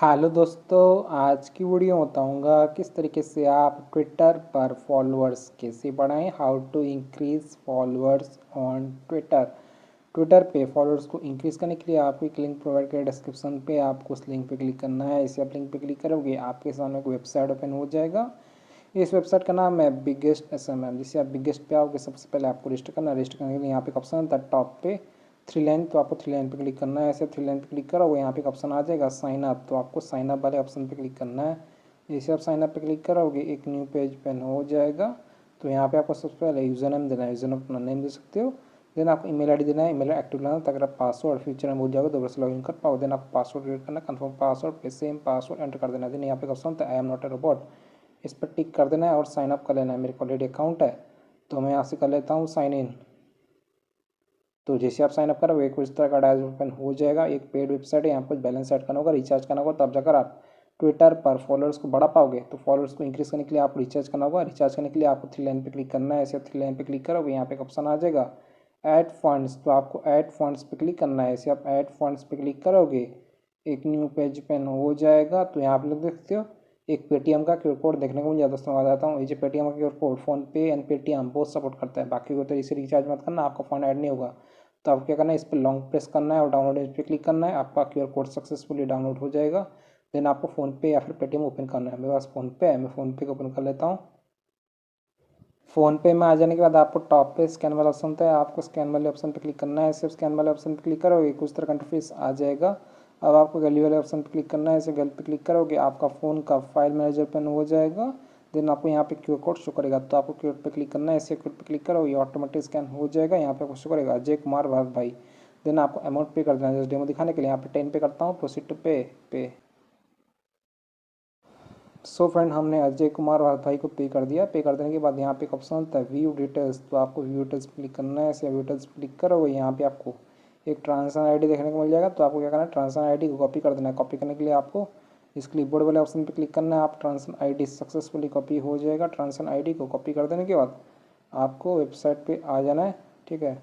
Hello दोस्तों, आज की वीडियो में बताऊंगा किस तरीके से आप ट्विटर पर फॉलोअर्स कैसे बढ़ाएं। How to increase followers on Twitter. Twitter पे फॉलोअर्स को इंक्रीज करने के लिए आपको एक लिंक प्रोवाइड किया डिस्क्रिप्शन पे, आपको उस लिंक पे क्लिक करना है। इसे आप लिंक पे क्लिक करोगे आपके सामने एक वेबसाइट ओपन हो जाएगा। इस वेबसाइट का नाम है बिगेस्ट SMM। जिससे आप बिगेस्ट पे आओगे सबसे पहले आपको रजिस्टर करना है। रजिस्टर करने के लिए यहाँ पे एक ऑप्शन आता है टॉप पे थ्री लाइन, तो आपको थ्री लाइन पे क्लिक करना है। ऐसे थ्री लाइन पे क्लिक करोगे यहाँ पे एक ऑप्शन आ जाएगा साइन अप, तो आपको साइन अप वाले ऑप्शन पे क्लिक करना है। जैसे आप साइन अप पे क्लिक करोगे एक न्यू पेज पेन हो जाएगा। तो यहाँ पे आपको सबसे पहले यूज़र नेम देना है। यूज़र नेम अपना नेम दे सकते हो। देन आपको ईमेल आईडी देना है। ईमेल एक्टिव लाना ताकि आप पासवर्ड फ्यूचर में भूल जाओगे दोबारा से लॉगिन कर पाओ। देन आपको पासवर्ड क्रिएट करना, कंफर्म पासवर्ड पे सेम पासवर्ड एंटर कर देना। देन यहाँ पे ऑप्शन होता है I am not a robot, इस पर टिक कर देना है और साइन अप कर लेना है। मेरे को ऑलरेडी अकाउंट है तो मैं यहाँ से कर लेता हूँ साइन इन। तो जैसे आप साइन अप करोगे कुछ तरह का डैशबोर्ड ओपन हो जाएगा। एक पेड वेबसाइट है, यहाँ कुछ बैलेंस सेट करना होगा, रिचार्ज करना होगा, तब जाकर आप ट्विटर पर फॉलोअर्स को बढ़ा पाओगे। तो फॉलोअर्स को इंक्रीज करने के लिए आपको रिचार्ज करना होगा। रिचार्ज करने के लिए आपको थ्री लाइन पे क्लिक करना है। ऐसे थ्री लाइन पे क्लिक करोगे यहाँ पे एक ऑप्शन आ जाएगा ऐड फंड्स, तो आपको ऐड फंड्स पे क्लिक करना है। ऐसे आप ऐड फंड्स पे क्लिक करोगे एक न्यू पेज पेन हो जाएगा। तो यहाँ पे लोग देखते हो एक पेटीएम का क्यूआर कोड देखने को मिल जाता है। दोस्तों आ जाता हूँ, ये जो पेटीएम का क्यूआर कोड फोन पे एंड पेटीएम बहुत सपोर्ट करता है। बाकी को तो इसे रिचार्ज मत करना, आपका फ़ोन ऐड नहीं होगा। तो आपको क्या करना है, इस पर लॉन्ग प्रेस करना है और डाउनलोड इस पर क्लिक करना है। आपका क्यूआर कोड सक्सेसफुली डाउनलोड हो जाएगा। देन आपको फ़ोनपे या फिर पेटीएम ओपन करना है। मेरे पास फ़ोनपे है, मैं फ़ोनपे को ओपन कर लेता हूँ। फ़ोनपे में आ जाने के बाद आपको टॉप पे स्कैन वाला ऑप्शन होता है, आपको स्कैन वाले ऑप्शन पे क्लिक करना है। सिर्फ स्कैन वाले ऑप्शन पे क्लिक करोगे कुछ तरह का इंटरफेस आ जाएगा। अब आपको गैलरी वाले ऑप्शन पे क्लिक करना है। ऐसे गैलरी पे क्लिक करोगे आपका फ़ोन का फाइल मैनेजर ओपन हो जाएगा। देन आपको यहाँ पे क्यूआर कोड शो करेगा, तो आपको क्यूआर पे क्लिक करना है। ऐसे क्यूआर पे क्लिक करोगे ऑटोमेटिक स्कैन हो जाएगा। यहाँ पे आपको शो करेगा अजय कुमार भारत भाई। देन आपको अमाउंट पे कर देना है। जस्ट डेमो दिखाने के लिए यहाँ पे 10 पे करता हूँ, प्रोसीड टू पे। सो फ्रेंड, हमने अजय कुमार भारत भाई को पे कर दिया। पे कर देने के बाद यहाँ पे एक ऑप्शन होता है व्यू डिटेल्स, तो आपको व्यू डिटेल्स क्लिक करना है। ऐसे व्यू डिटेल्स क्लिक करोगे यहाँ पे आपको एक ट्रांजेक्शन आईडी देखने को मिल जाएगा। तो आपको क्या करना है, ट्रांजेक्शन आईडी को कॉपी कर देना है। कॉपी करने के लिए आपको इस क्लिपबोर्ड वाले ऑप्शन पे क्लिक करना है। आप ट्रांजेक्शन आईडी सक्सेसफुली कॉपी हो जाएगा। ट्रांजेक्शन आईडी को कॉपी कर देने के बाद आपको वेबसाइट पे आ जाना है, ठीक है।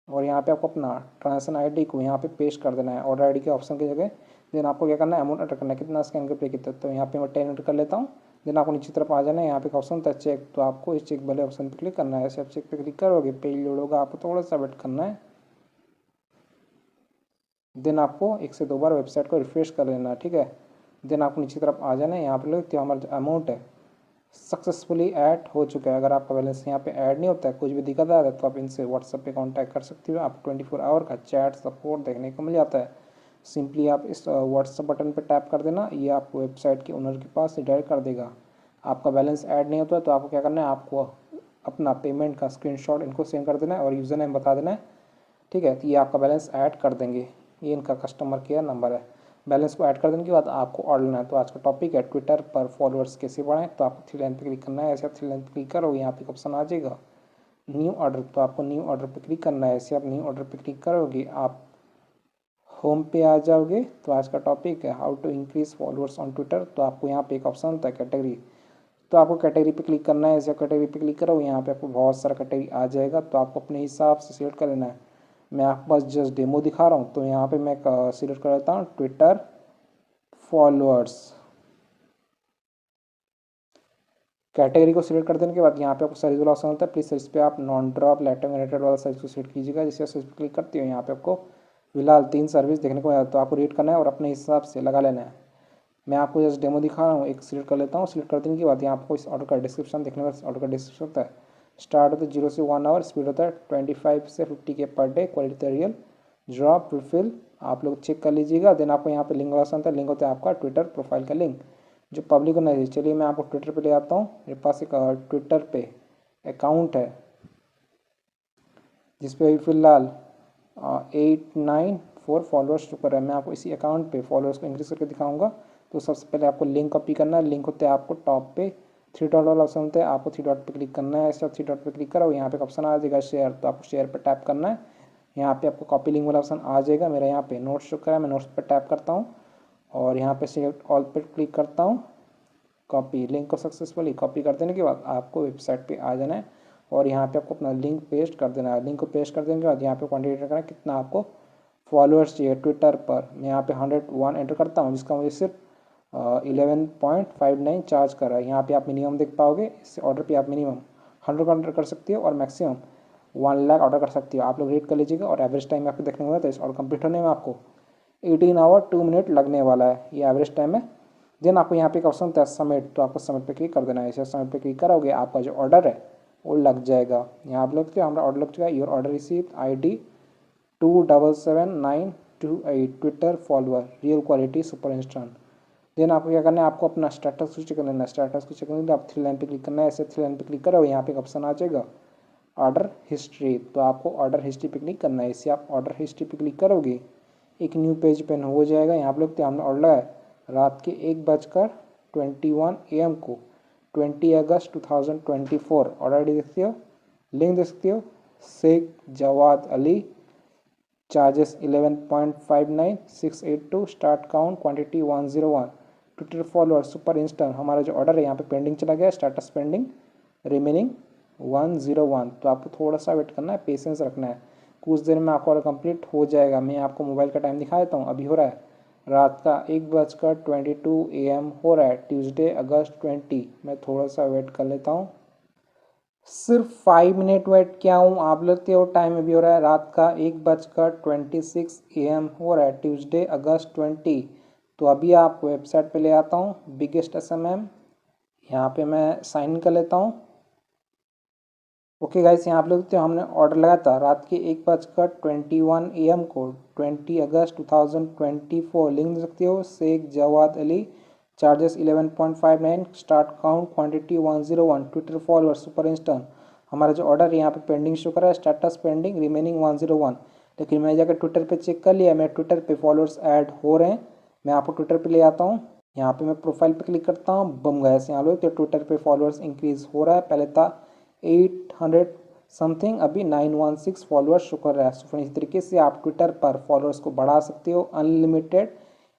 और यहाँ पे आपको अपना ट्रांजेक्शन आईडी को यहाँ पे पेस्ट कर देना है ऑर्डर आईडी के ऑप्शन की जगह। देन आपको क्या करना है, अमाउंट एंटर करना है, कितना स्कैन कर पे कितना। तो यहाँ पे मैं 10 एंटर कर लेता हूँ। देन आपको नीचे तरफ आ जाना है, यहाँ पे एक ऑप्शन था चेक, तो आपको इस चेक वाले ऑप्शन पे क्लिक करना है। ऐसे आप चेक पे क्लिक करोगे पेज लोड होगा, आपको थोड़ा सा वेट करना है। देन आपको एक से दो बार वेबसाइट को रिफ्रेश कर लेना है, ठीक है। देन आपको नीचे तरफ आ जाना है, यहाँ पे लोग हमारा अमाउंट है सक्सेसफुली ऐड हो चुका है। अगर आपका बैलेंस यहाँ पे ऐड नहीं होता है, कुछ भी दिक्कत आ रहा है, तो आप इनसे व्हाट्सएप पे कांटेक्ट कर सकते हो। आपको 24 आवर का चैट सपोर्ट देखने को मिल जाता है। सिंपली आप इस व्हाट्सएप बटन पे टैप कर देना, ये आपको वेबसाइट के ओनर के पास डायरेक्ट कर देगा। आपका बैलेंस ऐड नहीं होता है तो आपको क्या करना है, आपको अपना पेमेंट का स्क्रीनशॉट इनको सेंड कर देना है और यूज़र नेम बता देना है, ठीक है। तो ये आपका बैलेंस ऐड कर देंगे। ये इनका कस्टमर केयर नंबर है। बैलेंस को ऐड कर देने के बाद आपको ऑर्डर लेना है। तो आज का टॉपिक है ट्विटर पर फॉलोअर्स कैसे बढ़ाएं। तो आपको थ्री लाइन पे क्लिक करना है। ऐसे आप थ्री लाइन पे क्लिक करोगे यहाँ पे ऑप्शन आ जाएगा न्यू ऑर्डर, तो आपको न्यू ऑर्डर पे क्लिक करना है। ऐसे आप न्यू ऑर्डर पे क्लिक करोगे आप होम पे आ जाओगे। तो आज का टॉपिक है how to increase followers on Twitter. तो आपको यहाँ पे एक ऑप्शन होता है कैटेगरी, तो आपको कैटेगरी पे क्लिक करना है। ऐसे कैटेगरी पे क्लिक करोगे यहाँ पे आपको बहुत सारा कैटेगरी आ जाएगा। तो आपको अपने हिसाब से सिलेक्ट कर लेना है। मैं आपके पास जस्ट डेमो दिखा रहा हूँ, तो यहाँ पे मैं सिलेक्ट कर लेता हूँ ट्विटर फॉलोअर्स। कैटेगरी को सिलेक्ट कर देने के बाद यहाँ पे आपको सर्विस वाला ऑप्शन होता है, प्लीज सर्विस पे आप नॉन ड्रॉप लैटम वाला सर्विस को सिलेक्ट कीजिएगा। जैसे सर्विस पे क्लिक करती हो यहाँ पे आपको फिलहाल 3 सर्विस देखने को मिला, तो आपको रेट करना है और अपने हिसाब से लगा लेना है। मैं आपको जस्ट डेमो दिखा रहा हूँ, एक सिलेक्ट कर लेता हूँ। सिलेक्ट कर देने के बाद यहाँ आपको इस ऑर्डर का डिस्क्रिप्शन देखने में, ऑर्डर का डिस्क्रिप्शन होता है स्टार्ट होता है 0 से 1 आवर, स्पीड होता है 25 से 50 के per day, quality real, drop refill आप लोग चेक कर लीजिएगा। देन आपको यहाँ पे लिंक वाला ऑप्शन होता है, लिंक होता है आपका ट्विटर प्रोफाइल का लिंक जो पब्लिक होना चाहिए। चलिए मैं आपको ट्विटर पे ले आता हूँ। मेरे पास एक ट्विटर पे अकाउंट है जिसपे अभी फिलहाल 894 फॉलोअर्स शुक्र है। मैं आपको इसी अकाउंट पे फॉलोअर्स को इंक्रीज करके दिखाऊंगा। तो सबसे पहले आपको लिंक कॉपी करना है। लिंक होता है आपको टॉप पे थ्री डॉट वाला ऑप्शन होता है, आपको थ्री डॉट पे क्लिक करना है। ऐसे थ्री डॉट पे क्लिक करो, यहाँ पे ऑप्शन आ जाएगा शेयर, तो आपको शेयर पर टैप करना है। यहाँ पे आपको कॉपी लिंक वाला ऑप्शन आ जाएगा। मेरा यहाँ पे नोट्स शुक्र है, मैं नोट्स पर टैप करता हूँ और यहाँ पे सिलेक्ट ऑल पे क्लिक करता हूँ। कॉपी लिंक को सक्सेसफुली कॉपी कर देने के बाद आपको वेबसाइट पे आ जाना है और यहाँ पे आपको अपना लिंक पेस्ट कर देना है। लिंक को पेस्ट कर देने के बाद यहाँ पे क्वांटिटी करना है कितना आपको फॉलोअर्स चाहिए ट्विटर पर, मैं यहाँ पे 101 एंटर करता हूँ जिसका मुझे सिर्फ 11.59 चार्ज कर रहा है। यहाँ पे आप मिनिमम देख पाओगे, इस ऑर्डर पे आप मिनिमम 100 ऑर्डर कर सकते हो और मैक्सिमम 1 लाख ऑर्डर कर सकते हो। आप लोग रेट कर लीजिएगा और एवरेज टाइम आपको देखने को मिलता है इस ऑर्डर कंप्लीट होने में आपको 18 आवर 2 मिनट लगने वाला है, ये एवरेज टाइम है। देन आपको यहाँ पे एक ऑप्शन होता है सबमिट, तो आपको सबमिट पे क्लिक कर देना है। इसे सबमिट पे क्लिक करोगे आपका जो ऑर्डर है वो लग जाएगा। यहाँ आप लोग क्या हमारा ऑर्डर लग चुका है। Your order receive ID 277928 Twitter follower real quality super instant. Then आपको क्या करना है, आपको अपना स्टेटस को चेक करना है। स्टेटस को चेक करने के लिए आप 3 लाइन पे क्लिक करना है। ऐसे 3 लाइन पे क्लिक करोगे यहाँ पे एक ऑप्शन आ जाएगा ऑर्डर हिस्ट्री, तो आपको ऑर्डर हिस्ट्री पे क्लिक करना है। इससे आप ऑर्डर हिस्ट्री पे क्लिक करोगे एक न्यू पेज पेन हो जाएगा। यहाँ आप लोग हमने ऑर्डर लगाया रात के 1:21 AM को 20 अगस्त 2024। ऑर्डर देख सकते हो, लिंक देख सकते हो, Sheikh Jawad Ali, charges 11.59, 682, start count quantity 101, Twitter follower super instant. हमारा जो ऑर्डर है यहाँ पे पेंडिंग चला गया, स्टेटस पेंडिंग, रिमेनिंग 101। तो आपको थोड़ा सा वेट करना है, पेशेंस रखना है, कुछ देर में आपका ऑर्डर कंप्लीट हो जाएगा। मैं आपको मोबाइल का टाइम दिखा देता हूँ। अभी हो रहा है रात का 1:22 AM हो रहा है, ट्यूसडे अगस्त 20। मैं थोड़ा सा वेट कर लेता हूँ, सिर्फ 5 मिनट वेट किया हूँ। आप लोग के टाइम में भी हो रहा है रात का 1:26 AM हो रहा है, ट्यूसडे अगस्त 20। तो अभी आप वेबसाइट पे ले आता हूँ बिगेस्ट SMM, यहाँ पे मैं साइन इन कर लेता हूँ। ओके गाइस, यहाँ आप लोग तो हमने ऑर्डर लगाया था रात के 1:21 AM को 20 अगस्त 2024। लिंक देख सकते हो, Sheikh Jawad Ali, charges 11.59, start count quantity 101, Twitter follower super instant. हमारा जो ऑर्डर है यहाँ पे पेंडिंग शो कर रहा है, स्टेटस पेंडिंग, रिमेनिंग 101। लेकिन मैं जाकर ट्विटर पे चेक कर लिया, मेरे ट्विटर पे फॉलोअर्स ऐड हो रहे हैं। मैं आपको ट्विटर पे ले आता हूँ, यहाँ पे मैं प्रोफाइल पे क्लिक करता हूँ, बम गया से यहाँ लोग तो ट्विटर पे फॉलोअर्स इंक्रीज हो रहा है। पहले था 800 समथिंग, अभी 916 फॉलोअर्स शो कर रहा है। सो फ्रेंड्स इस तरीके से आप ट्विटर पर फॉलोअर्स को बढ़ा सकते हो, अनलिमिटेड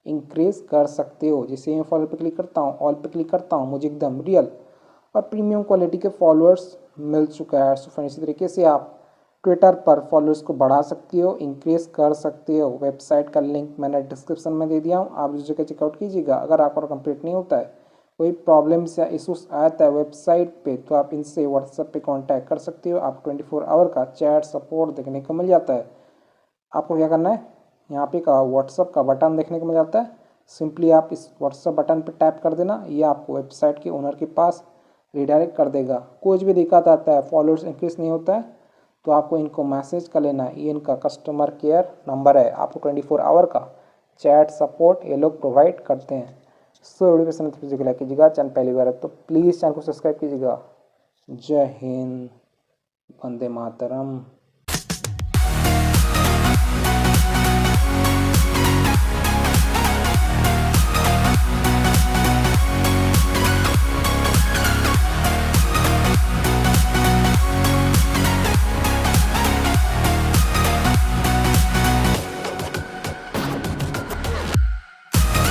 इंक्रीज कर सकते हो। जैसे मैं फॉलो पे क्लिक करता हूँ, ऑल पे क्लिक करता हूँ, मुझे एकदम रियल और प्रीमियम क्वालिटी के फॉलोअर्स मिल चुका है। सो फ्रेंड्स इसी तरीके से आप ट्विटर पर फॉलोअर्स को बढ़ा सकते हो, इंक्रीज कर सकते हो। वेबसाइट का लिंक मैंने डिस्क्रिप्शन में दे दिया हूँ, आप इस जगह चेकआउट कीजिएगा। अगर आपका कंप्लीट नहीं होता है, कोई प्रॉब्लम्स या इशूज़ आता है वेबसाइट पे, तो आप इनसे व्हाट्सएप पे कांटेक्ट कर सकते हो। आप 24 आवर का चैट सपोर्ट देखने को मिल जाता है। आपको क्या करना है, यहाँ पे का व्हाट्सएप का बटन देखने को मिल जाता है, सिंपली आप इस व्हाट्सएप बटन पे टैप कर देना, ये आपको वेबसाइट के ओनर के पास रिडायरेक्ट कर देगा। कुछ भी दिक्कत आता है, फॉलोअर्स इंक्रीज नहीं होता है, तो आपको इनको मैसेज कर लेना है। ये इनका कस्टमर केयर नंबर है, आपको 24 आवर का चैट सपोर्ट ये लोग प्रोवाइड करते हैं। सो वीडियो पसंद लाइक कीजिएगा, चैनल पहली बार है तो प्लीज़ चैनल को सब्सक्राइब कीजिएगा। जय हिंद, वंदे मातरम।